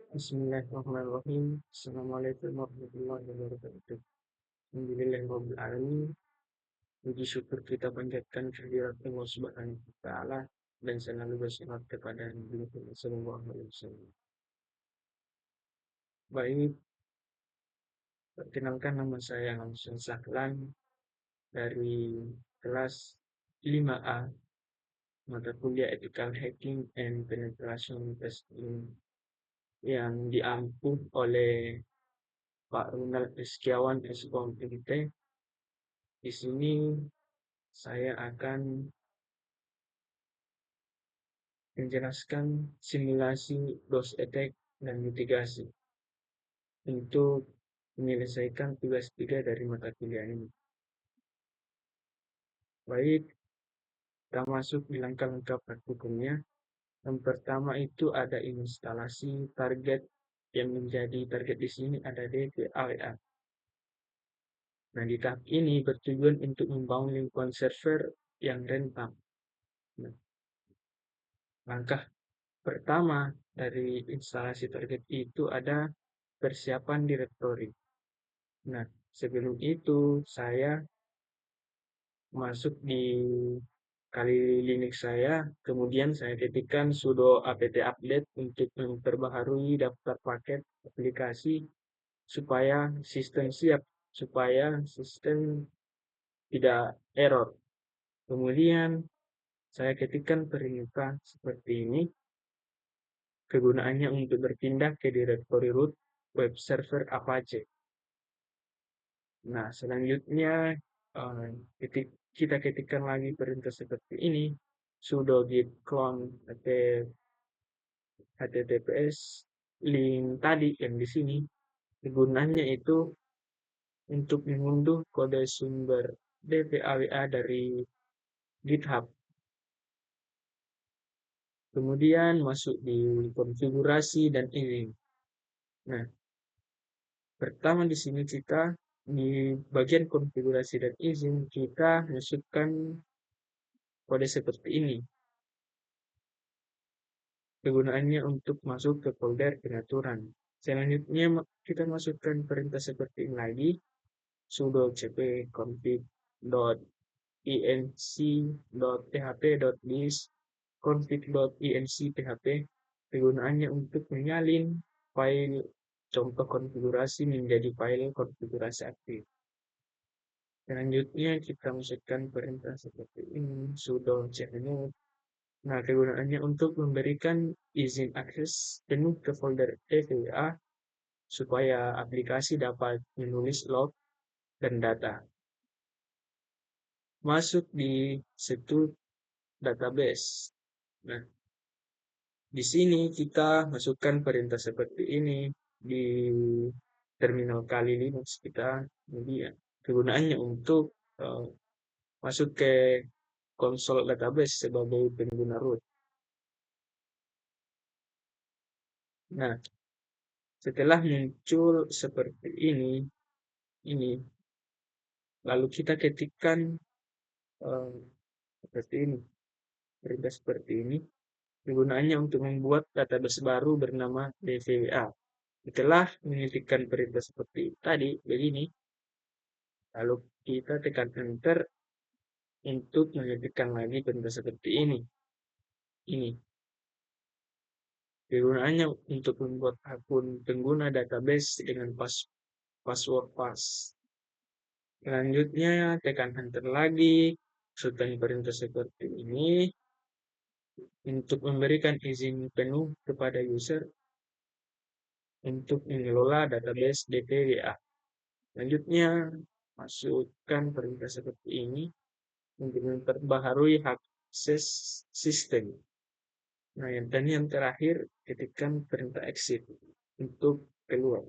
Bismillahirrahmanirrahim. Assalamualaikum warahmatullahi wabarakatuh. Alhamdulillahirabbil alamin. Puji syukur kita panjatkan kehadirat Allah Subhanahu wa taala dan selalu berselawat kepada Nabi Muhammad sallallahu alaihi wasallam. Baik, perkenalkan nama saya Hamsun Sahlan dari kelas 5A mata kuliah Ethical Hacking and Penetration Testing yang diampu oleh Pak Ronald Setiawan Eskom MT. Di sini saya akan menjelaskan simulasi DOS attack dan mitigasi untuk menyelesaikan tugas 3 dari mata kuliah ini. Baik, kita masuk di langkah-langkah praktikumnya. Yang pertama itu ada instalasi target yang menjadi target di sini ada DVAWA. Nah, di tahap ini bertujuan untuk membangun lingkungan server yang rentan. Nah, langkah pertama dari instalasi target itu ada persiapan direktori. Nah, sebelum itu saya masuk di kali Linux saya, kemudian saya ketikkan sudo apt update untuk memperbaharui daftar paket aplikasi supaya sistem siap, supaya sistem tidak error. Kemudian saya ketikkan perintah seperti ini, kegunaannya untuk berpindah ke directory root web server Apache. Nah, selanjutnya kita ketikkan lagi perintah seperti ini, sudo git clone https link tadi yang di sini. Kegunaannya itu untuk mengunduh kode sumber DVAWA dari GitHub. Kemudian masuk di konfigurasi dan izin. Nah, pertama di sini kita di bagian konfigurasi dan izin kita masukkan kode seperti ini. Kegunaannya untuk masuk ke folder pengaturan. Selanjutnya kita masukkan perintah seperti ini lagi, sudo cp config.enc.php.list config.enc.php. Kegunaannya untuk menyalin file contoh konfigurasi menjadi file konfigurasi aktif. Selanjutnya kita masukkan perintah seperti ini, sudo chmod. Nah, kegunaannya untuk memberikan izin akses penuh ke folder EVA supaya aplikasi dapat menulis log dan data. Masuk di situ database. Nah, di sini kita masukkan perintah seperti ini di terminal kali Linux kita. Kemudian kegunaannya untuk masuk ke konsol database sebagai pengguna root. Nah, setelah muncul seperti ini lalu kita ketikkan seperti ini, perintah seperti ini. Kegunaannya untuk membuat database baru bernama DVWA. Setelah mengetikkan perintah seperti tadi, begini, lalu kita tekan enter untuk mengetikkan lagi perintah seperti ini. Ini. Kegunaannya untuk membuat akun pengguna database dengan password pas. Selanjutnya tekan enter lagi, setelah perintah seperti ini, untuk memberikan izin penuh kepada user untuk mengelola database DTWA. Selanjutnya, masukkan perintah seperti ini untuk memperbaharui akses sistem. Nah, yang terakhir, ketikkan perintah exit untuk keluar.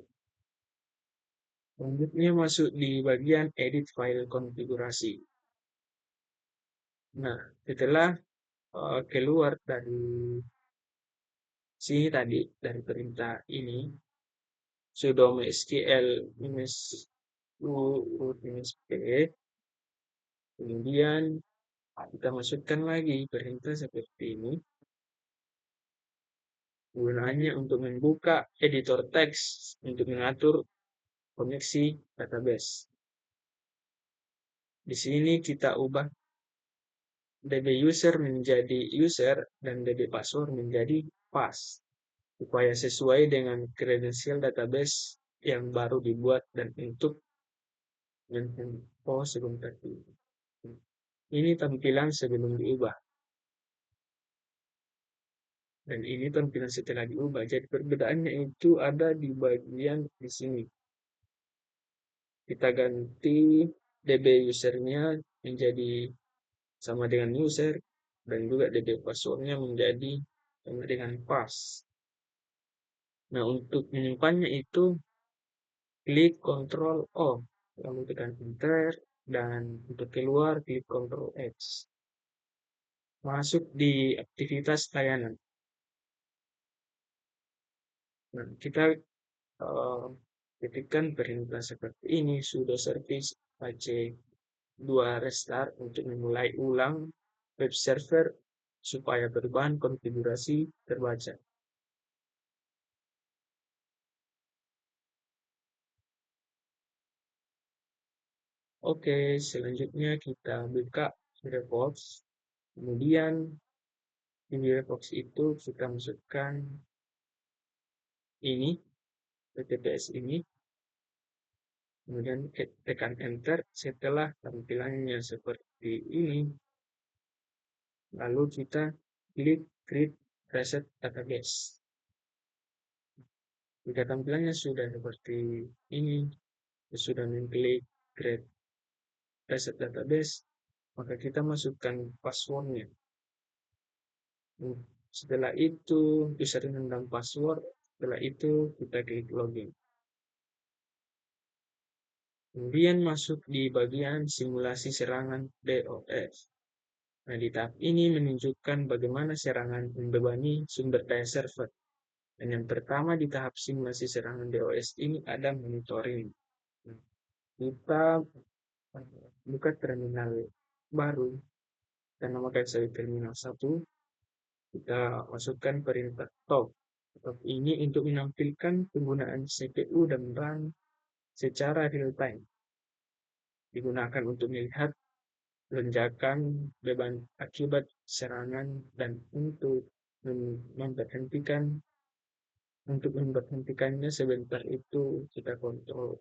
Selanjutnya masuk di bagian edit file konfigurasi. Nah, setelah keluar dari sini tadi, dari perintah ini, sudo mysql -u-p, kemudian kita masukkan lagi perintah seperti ini. Gunanya untuk membuka editor teks untuk mengatur koneksi database. Di sini kita ubah DB user menjadi user dan DB password menjadi pass, supaya sesuai dengan kredensial database yang baru dibuat dan untuk oh sebentar. Ini tampilan sebelum diubah. Dan ini tampilan setelah diubah. Jadi perbedaannya itu ada di bagian di sini. Kita ganti DB usernya menjadi sama dengan user dan juga DB passwordnya menjadi sama dengan pass. Nah, untuk menyimpannya itu klik Ctrl O, lalu tekan Enter, dan untuk keluar klik Ctrl X. Masuk di aktivitas layanan. Nah, kita ketikkan perintah seperti ini, sudo service AC2 restart untuk memulai ulang web server supaya perubahan konfigurasi terbaca. Oke, selanjutnya kita buka Firefox. Kemudian di Firefox itu kita masukkan ini, HTTPS ini. Kemudian tekan Enter setelah tampilannya seperti ini. Lalu kita klik Create Reset Database. Jika tampilannya sudah seperti ini, sudah mengklik Create Reset Database, maka kita masukkan passwordnya. Setelah itu, username dan password. Setelah itu, kita klik Login. Kemudian masuk di bagian simulasi serangan DOS. Nah, di tahap ini menunjukkan bagaimana serangan membebani sumber daya server. Dan yang pertama di tahap simulasi serangan DOS ini ada monitoring. Nah, kita buka terminal baru, dan namakan saya terminal 1. Kita masukkan perintah top. Top ini untuk menampilkan penggunaan CPU dan RAM secara real time. Digunakan untuk melihat lonjakan beban akibat serangan dan memberhentikan memberhentikannya sebentar itu kita kontrol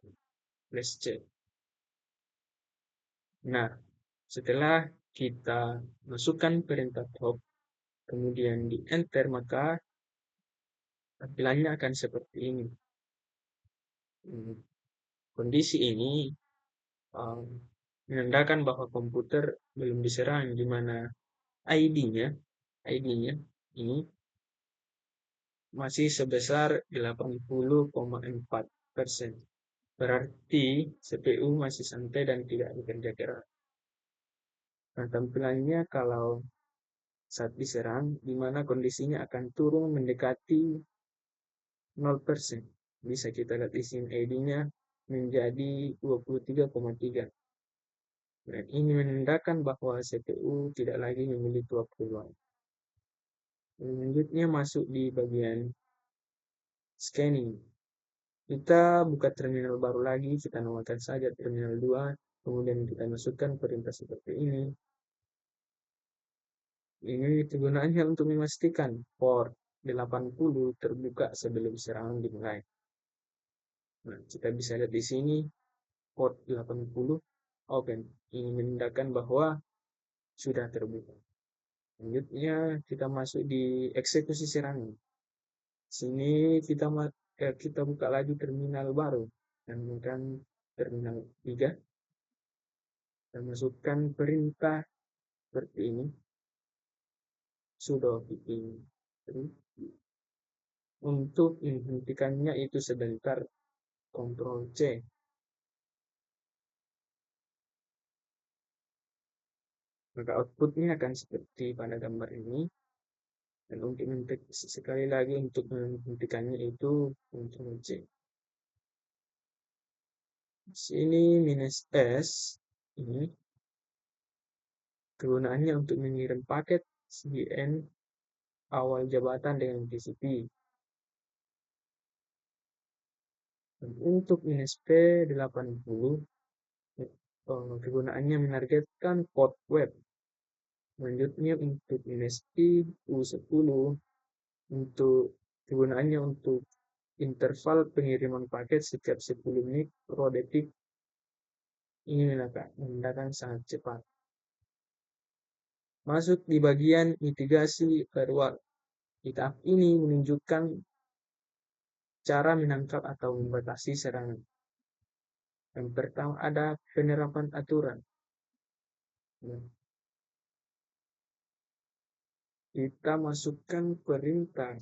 flash C. Nah, setelah kita masukkan perintah top, kemudian di enter, maka tampilannya akan seperti ini. Kondisi ini menandakan bahwa komputer belum diserang, di mana ID-nya ini masih sebesar 80,4%. Berarti CPU masih santai dan tidak bekerja keras. Nah, tampilannya kalau saat diserang, di mana kondisinya akan turun mendekati 0%. Bisa kita lihat di sini ID-nya menjadi 23,3. Dan ini menandakan bahwa CPU tidak lagi memiliki waktu luang. Selanjutnya masuk di bagian scanning. Kita buka terminal baru lagi, kita namakan saja terminal 2, kemudian kita masukkan perintah seperti ini. Ini kegunaannya untuk memastikan port 80 terbuka sebelum serangan dimulai. Nah, kita bisa lihat di sini port 80 open. Ini menandakan bahwa sudah terbuka. Selanjutnya kita masuk di eksekusi serangan. Sini kita buka lagi terminal baru dan bukan terminal 3. Dan masukkan perintah seperti ini, sudo pip untuk menghentikannya itu sebentar, Ctrl C. Maka outputnya akan seperti pada gambar ini. Dan untuk sekali lagi untuk menghentikannya itu Ctrl C. Sini minus S ini kegunaannya untuk mengirim paket CDN awal jabatan dengan TCP. Dan untuk INSP 80, kegunaannya menargetkan port web. Selanjutnya untuk INSP U10, untuk kegunaannya untuk interval pengiriman paket setiap 10 menit per detik. Ini menggunakan sangat cepat. Masuk di bagian mitigasi firewall. Di tahap ini menunjukkan cara menangkap atau membatasi serangan. Yang pertama ada penerapan aturan. Nah, kita masukkan perintah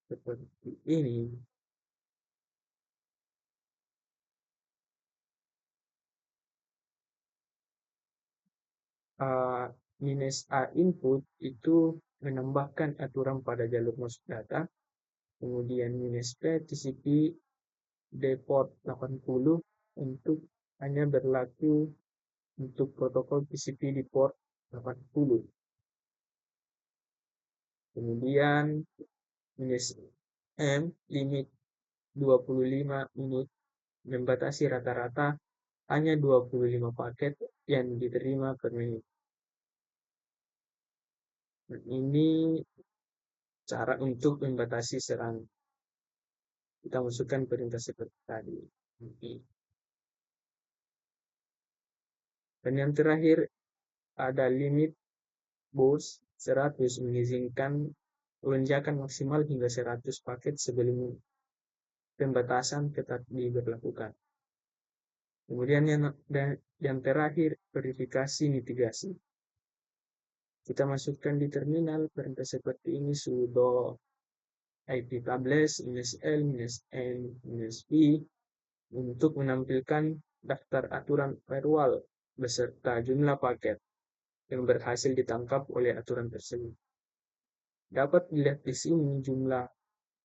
seperti ini. Minus A input itu menambahkan aturan pada jalur masuk data. Kemudian minus P TCP deport 80 untuk hanya berlaku untuk protokol TCP di port 80. Kemudian minus M limit 25 menit membatasi rata-rata hanya 25 paket yang diterima per menit. Ini cara untuk membatasi serangan. Kita masukkan perintah seperti tadi. Dan yang terakhir ada limit bus 100 mengizinkan lonjakan maksimal hingga 100 paket sebelum pembatasan tetap diberlakukan. Kemudian yang terakhir verifikasi mitigasi. Kita masukkan di terminal perintah seperti ini sudo iptables -l -n -p untuk menampilkan daftar aturan firewall beserta jumlah paket yang berhasil ditangkap oleh aturan tersebut. Dapat dilihat di sini jumlah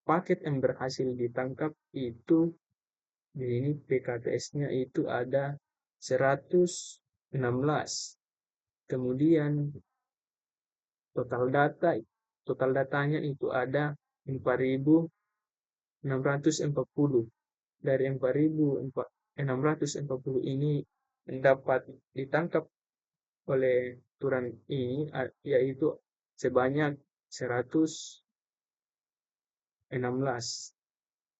paket yang berhasil ditangkap itu, di sini PKTS-nya itu ada 116. Kemudian total datanya itu ada 4.640. Dari 4.640 ini dapat ditangkap oleh aturan ini yaitu sebanyak 116.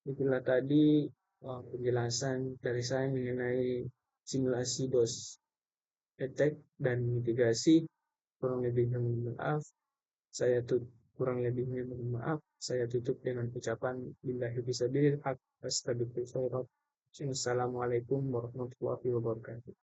Itulah tadi penjelasan dari saya mengenai simulasi DOS attack dan mitigasi. Kurang lebihnya mohon maaf. Saya tutup dengan ucapan billahi fisabilil haq. Astagfirullah. Assalamualaikum warahmatullahi wabarakatuh.